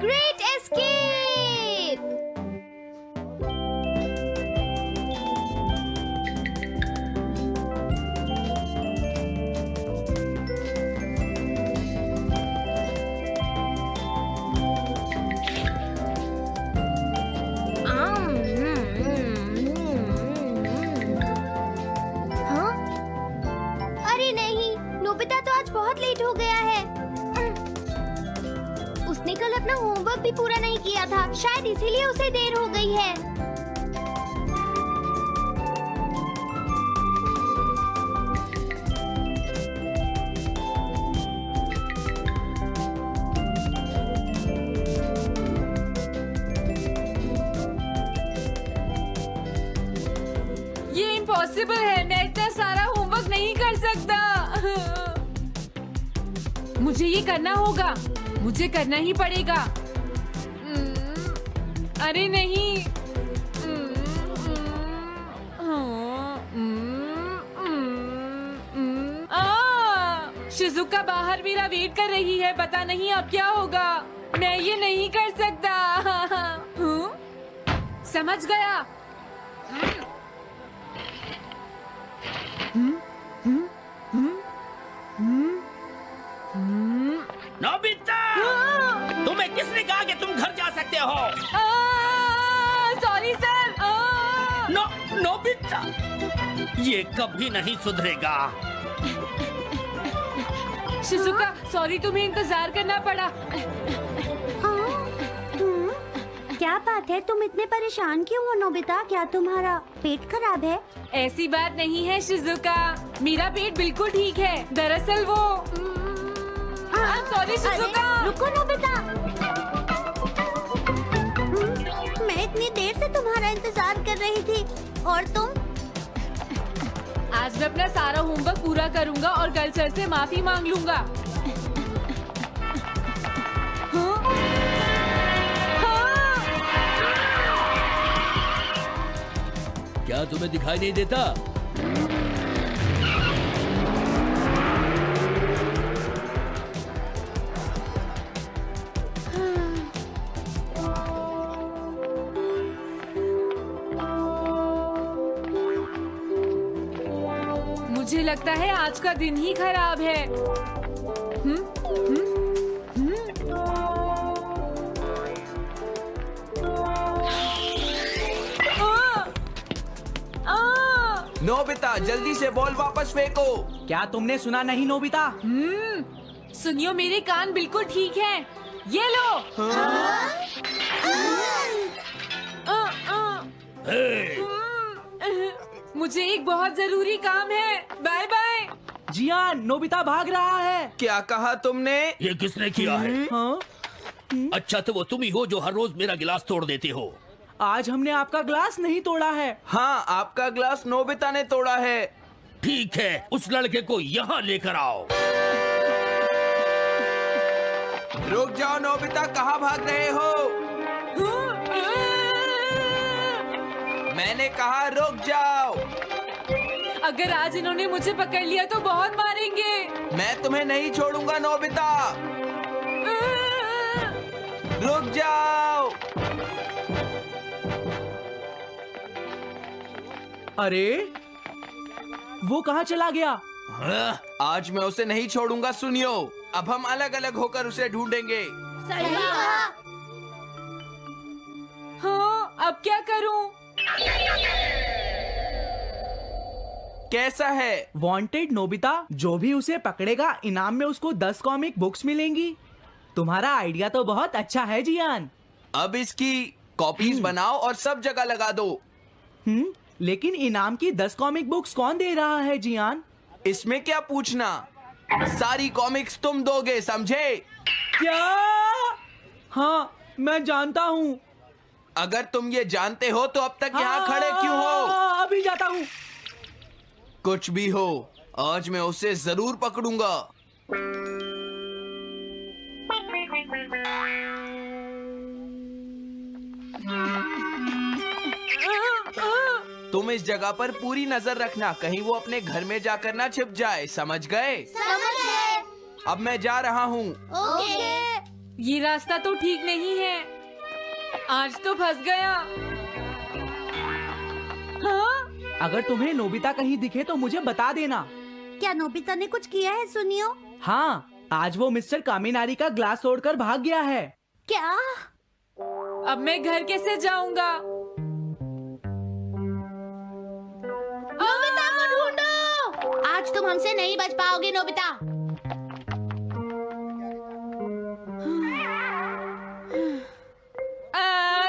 Great escape! हाँ? अरे नहीं, नोबिता तो आज बहुत लेट हो गया है। उसने कल अपना होमवर्क भी पूरा नहीं किया था, शायद इसीलिए उसे देर हो गई है। ये इम्पॉसिबल है, मैं इतना सारा होमवर्क नहीं कर सकता। मुझे ये करना होगा, मुझे करना ही पड़ेगा। अरे नहीं। शिजुका बाहर मेरा वेट कर रही है, पता नहीं अब क्या होगा। मैं ये नहीं कर सकता। समझ गया। नोबिता, तुम्हें किसने कहा कि तुम घर जा सकते हो? Sorry sir. नोबिता, ये कभी नहीं सुधरेगा। शिजुका, सॉरी, तुम्हें इंतजार करना पड़ा। क्या बात है, तुम इतने परेशान क्यों हो नोबिता? क्या तुम्हारा पेट खराब है? ऐसी बात नहीं है शिजुका, मेरा पेट बिल्कुल ठीक है। दरअसल वो सॉरी शिजुका। रुको नोबिता, मैं इतनी देर से तुम्हारा इंतजार कर रही थी और तुम? आज मैं अपना सारा होमवर्क पूरा करूंगा और कल सर से माफी मांग लूंगा। हाँ? हाँ? क्या तुम्हें दिखाई नहीं देता? मुझे लगता है आज का दिन ही खराब है। नोबिता, जल्दी से बॉल वापस फेंको। क्या तुमने सुना नहीं नोबिता? सुनियो, मेरे कान बिल्कुल ठीक हैं। ये लो। मुझे एक बहुत जरूरी काम है। Bye bye. जियान, नोबिता भाग रहा है। क्या कहा तुमने? ये किसने किया है? हाँ? अच्छा, तो वो तुम ही हो जो हर रोज मेरा गिलास तोड़ देते हो। आज हमने आपका ग्लास नहीं तोड़ा है। हाँ, आपका ग्लास नोबिता ने तोड़ा है। ठीक है, उस लड़के को यहाँ लेकर आओ। रुक जाओ नोबिता, कहाँ भाग रहे हो? मैंने कहा रुक जाओ। अगर आज इन्होंने मुझे पकड़ लिया तो बहुत मारेंगे। मैं तुम्हें नहीं छोड़ूंगा नोबिता, रुक जाओ। अरे वो कहाँ चला गया? आज मैं उसे नहीं छोड़ूंगा। सुनियो, अब हम अलग अलग होकर उसे ढूंढेंगे। सही कहा। हाँ, अब क्या करूं? कैसा है? वांटेड नोबिता, जो भी उसे पकड़ेगा इनाम में उसको 10 कॉमिक बुक्स मिलेंगी। तुम्हारा आइडिया तो बहुत अच्छा है जियान। अब इसकी कॉपीज बनाओ और सब जगह लगा दो। लेकिन इनाम की 10 कॉमिक बुक्स कौन दे रहा है जियान? इसमें क्या पूछना, सारी कॉमिक्स तुम दोगे, समझे? क्या? हाँ, मैं जानता हूँ। अगर तुम ये जानते हो तो अब तक यहाँ खड़े क्यों हो? अभी जाता हूँ। कुछ भी हो, आज मैं उसे जरूर पकड़ूंगा। तुम इस जगह पर पूरी नजर रखना, कहीं वो अपने घर में जाकर ना छिप जाए, समझ गए? समझ गए। अब मैं जा रहा हूँ। ओके। ये रास्ता तो ठीक नहीं है। आज तो फंस गया। हाँ? अगर तुम्हें नोबिता कहीं दिखे तो मुझे बता देना। क्या नोबिता ने कुछ किया है सुनियो? हाँ, आज वो मिस्टर कामिनारी का ग्लास तोड़कर भाग गया है। क्या? अब मैं घर कैसे जाऊंगा? नोबिता को ढूंढो। आज तुम हमसे नहीं बच पाओगे नोबिता।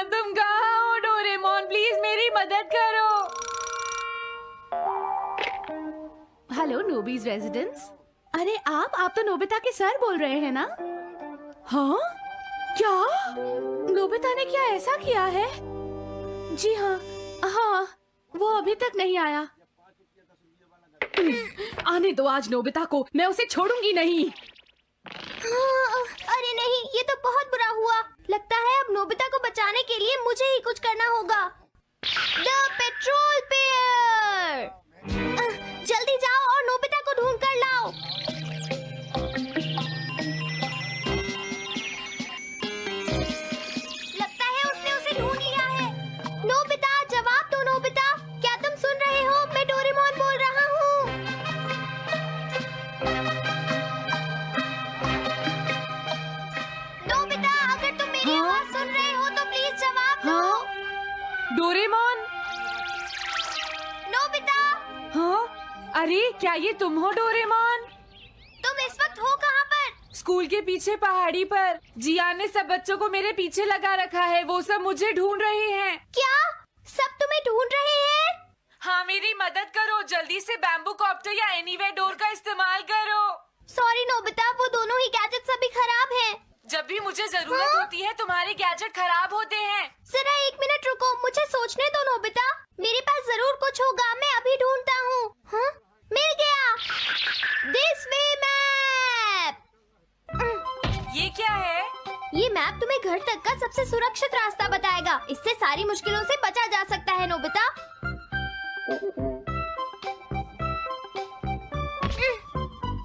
तुम कहाँ हो डोरेमोन? प्लीज मेरी मदद करो। हेलो नोबीज रेजिडेंस। अरे आप तो नोबिता के सर बोल रहे हैं ना? हाँ? क्या? नोबिता ने क्या ऐसा किया है? जी हाँ, हाँ, वो अभी तक नहीं आया। आने दो आज नोबिता को, मैं उसे छोड़ूंगी नहीं। अरे नहीं, ये तो बहुत बुरा हुआ। लगता है अब नोबिता को बचाने के लिए मुझे ही कुछ करना होगा। द पेट्रोल पेयर, जल्दी जाओ और नोबिता को ढूंढ कर लाओ। लगता है उसने उसे ढूंढ लिया है। नोबिता, जवाब दो नोबिता। क्या तुम सुन रहे हो? मैं डोरेमोन बोल रहा हूँ। नोबिता, अगर तुम मेरी आवाज सुन रहे हो तो प्लीज जवाब दो। डोरेमोन? नोबिता, हाँ? अरे क्या ये तुम हो डोरेमोन? तुम इस वक्त हो कहाँ पर? स्कूल के पीछे पहाड़ी पर। जियान ने सब बच्चों को मेरे पीछे लगा रखा है। वो सब मुझे ढूंढ रहे हैं। क्या? सब तुम्हें ढूंढ रहे हैं? हाँ, मेरी मदद करो। जल्दी से बैम्बू कॉप्टर या एनीवेयर डोर का इस्तेमाल करो। सॉरी नोबिता, वो दोनों ही गैजेट्स अभी खराब हैं। जब भी मुझे जरूरत होती है तुम्हारे गैजेट खराब होते हैं। जरा एक मिनट रुको, मुझे सोचने दो नोबिता। मेरे पास जरूर कुछ होगा, मैं अभी ढूंढता हूँ। हाँ? मिल गया। This way map. ये क्या है? ये मैप तुम्हें घर तक का सबसे सुरक्षित रास्ता बताएगा। इससे सारी मुश्किलों से बचा जा सकता है नोबिता।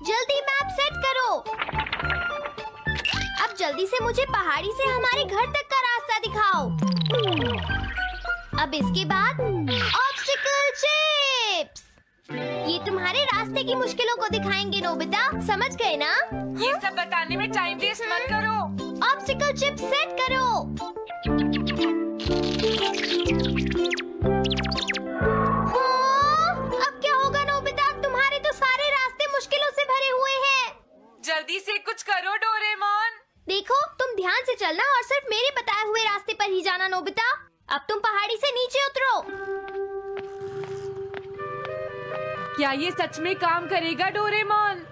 जल्दी मैप सेट करो। अब जल्दी से मुझे पहाड़ी से हमारे घर तक का रास्ता दिखाओ। अब इसके बाद ऑब्स्टिकल चिप्स। ये तुम्हारे रास्ते की मुश्किलों को दिखाएंगे नोबिता, समझ गए ना? ये सब बताने में टाइम वेस्ट मत करो। ऑब्स्टिकल चिप्स सेट करो। हाँ, अब क्या होगा नोबिता? तुम्हारे तो सारे रास्ते मुश्किलों से भरे हुए हैं। जल्दी से कुछ करो डोरेमोन। देखो, तुम ध्यान से चलना और सिर्फ मेरे बताए हुए रास्ते पर ही जाना नोबिता। अब तुम पहाड़ी से नीचे उतरो। क्या ये सच में काम करेगा डोरेमोन?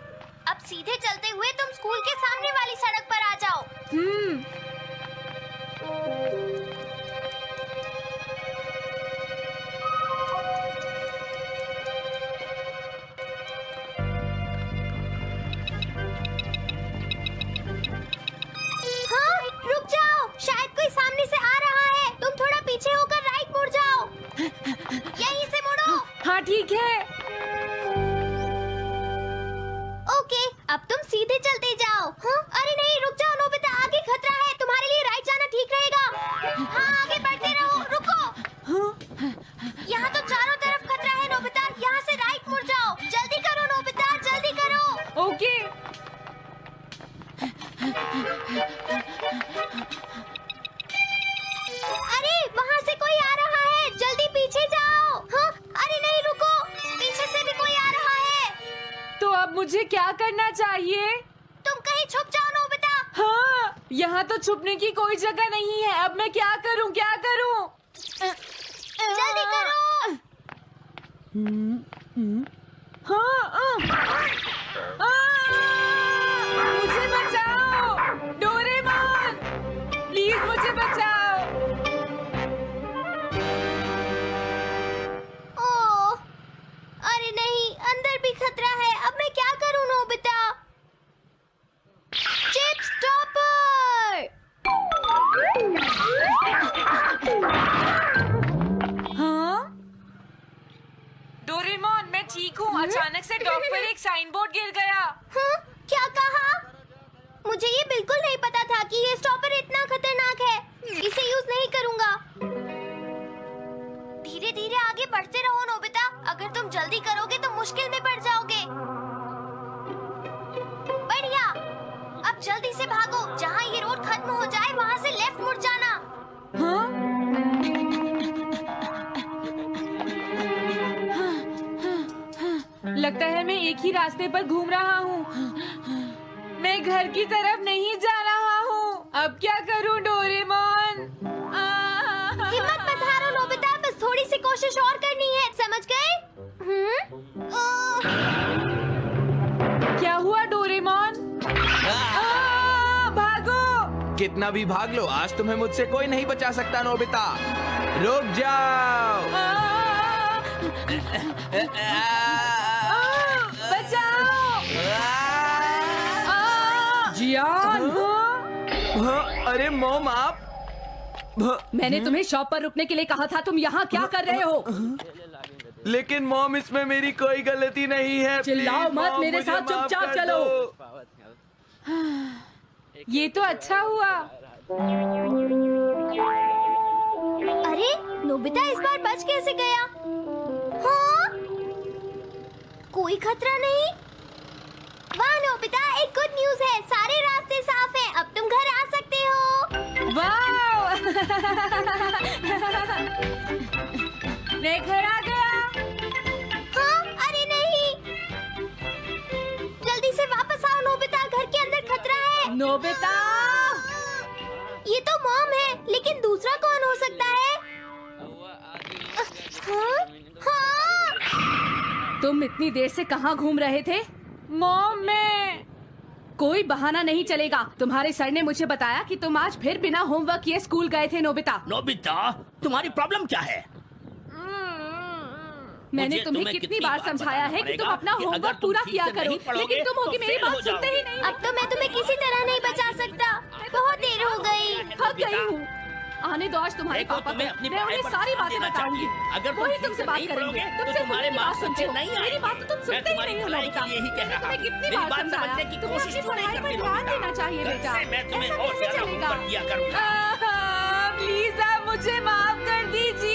अब सीधे चलते हुए तुम स्कूल के सामने वाली सड़क पर आ जाओ। हाँ, रुक जाओ, शायद कोई सामने से आ रहा है। तुम थोड़ा पीछे होकर राइट मुड़ जाओ। यहीं से मुड़ो। हाँ ठीक है। ओके, अब तुम सीधे चलते जाओ। हाँ? अरे नहीं, रुक जाओ नोबिता, आगे खतरा है। तुम्हारे लिए राइट जाना ठीक रहेगा। हाँ, आगे बढ़ते रहो। रुको, यहाँ तो चारों तरफ खतरा है नोबिता। यहाँ से राइट मुड़ जाओ। जल्दी करो नोबिता, जल्दी करो। ओके। अरे वहाँ से कोई आ रहा है, जल्दी पीछे जाओ। हाँ? अरे नहीं, रुको, पीछे से भी कोई आ रहा है। तो अब मुझे क्या करना चाहिए? तुम कहीं छुप जाओ नोबिता। हाँ, यहाँ तो छुपने की कोई जगह नहीं है। अब मैं क्या करूँ, क्या करूँ? जल्दी करो। मुझे बचाओ डोरेमोन, प्लीज मुझे बचाओ। ओह, अरे नहीं, अंदर भी खतरा है। अब मैं क्या करूं नोबिता? Chip stopper. हाँ? डोरेमोन, मैं ठीक हूँ। अचानक से डॉक पर एक साइन बोर्ड गिर गया। हाँ? क्या कहा? मुझे ये बिल्कुल नहीं पता था कि इसे यूज नहीं करूँगा। धीरे धीरे आगे बढ़ते रहो नोबिता। अगर तुम जल्दी करोगे तो मुश्किल में पड़ जाओगे। बढ़िया। अब जल्दी से भागो। जहाँ ये रोड खत्म हो जाए वहाँ से लेफ्ट मुड़ जाना। लगता है मैं एक ही रास्ते पर घूम रहा हूँ। मैं घर की तरफ नहीं जा रहा हूँ। अब क्या करूँ डोरेमोन? हिम्मत मत हारो नोबिता, बस थोड़ी सी कोशिश और करनी है, समझ गए? क्या हुआ डोरेमोन? भागो! कितना भी भाग लो, आज तुम्हें मुझसे कोई नहीं बचा सकता नोबिता। रुक जाओ। बचाओ! जियान! हाँ, अरे मॉम आप। मैंने तुम्हें शॉप पर रुकने के लिए कहा था, तुम यहाँ क्या कर रहे हो? लेकिन मॉम इसमें मेरी कोई गलती नहीं है। चिल्लाओ प्लीज, मत, मॉम, मेरे मुझे साथ माफ चुपचाप कर चलो। दो। ये तो अच्छा हुआ। अरे नोबिता इस बार बच कैसे गया? हाँ? कोई खतरा नहीं? वाह नोबिता, एक गुड न्यूज़ है, सारे रास्ते साफ हैं, अब तुम घर आ सकते हो। वाह! मैं घर आ गया। हाँ? अरे नहीं, जल्दी से वापस आओ नोबिता, घर के अंदर खतरा है। नोबिता! ये तो मॉम है, लेकिन दूसरा कौन हो सकता है? हाँ? हाँ? तुम इतनी देर से कहाँ घूम रहे थे? मॉम मैं कोई बहाना नहीं चलेगा। तुम्हारे सर ने मुझे बताया कि तुम आज फिर बिना होमवर्क किए स्कूल गए थे नोबिता। नोबिता, तुम्हारी प्रॉब्लम क्या है? मैंने मुझे तुम्हें तुम्हें कितनी बार समझाया है कि तुम अपना कि अगर होमवर्क तुम पूरा ठीक किया से करो, नहीं पढ़ोगे, लेकिन तुम होगी तो मेरी फेल हो बात सुनते ही जाओगे। नहीं। अब तो मैं तुम्हें किसी तरह नहीं बचा सकता, बहुत देर हो गई। थक गई हूँ। आने दो आज तुम्हारे देखो, पापा तुम्हें को, अपनी मैं पढ़ाई उन्हें पर सारी ध्यान बातें देना बताऊंगी। चाहिए। अगर तुम वही ठीक तुमसे से बात नहीं करेंगे। पढ़ोगे, तुम तो सिर्फ तुम्हारे मेरी बात मार्क्स सुनते अच्छे हो। नहीं मेरी आएंगे। बात तो तुम मैं सुनते ही तुम्हारी नहीं हो भलाई नोबिता। के लिए ही कह मैंने रहा तुम्हें हूँ। कितनी मेरी बार बात समझाया समझने की तुम्हें कोशिश अपनी क्यों नहीं पढ़ाई पर करती ध्यान नोबिता? देना चाहिए कल बेटा। से मैं तुम्हें ऐसा और कैसे ज्यादा चलेगा? होमवर्क दिया करूंगा। प्लीज आप मुझे माफ कर दीजिए।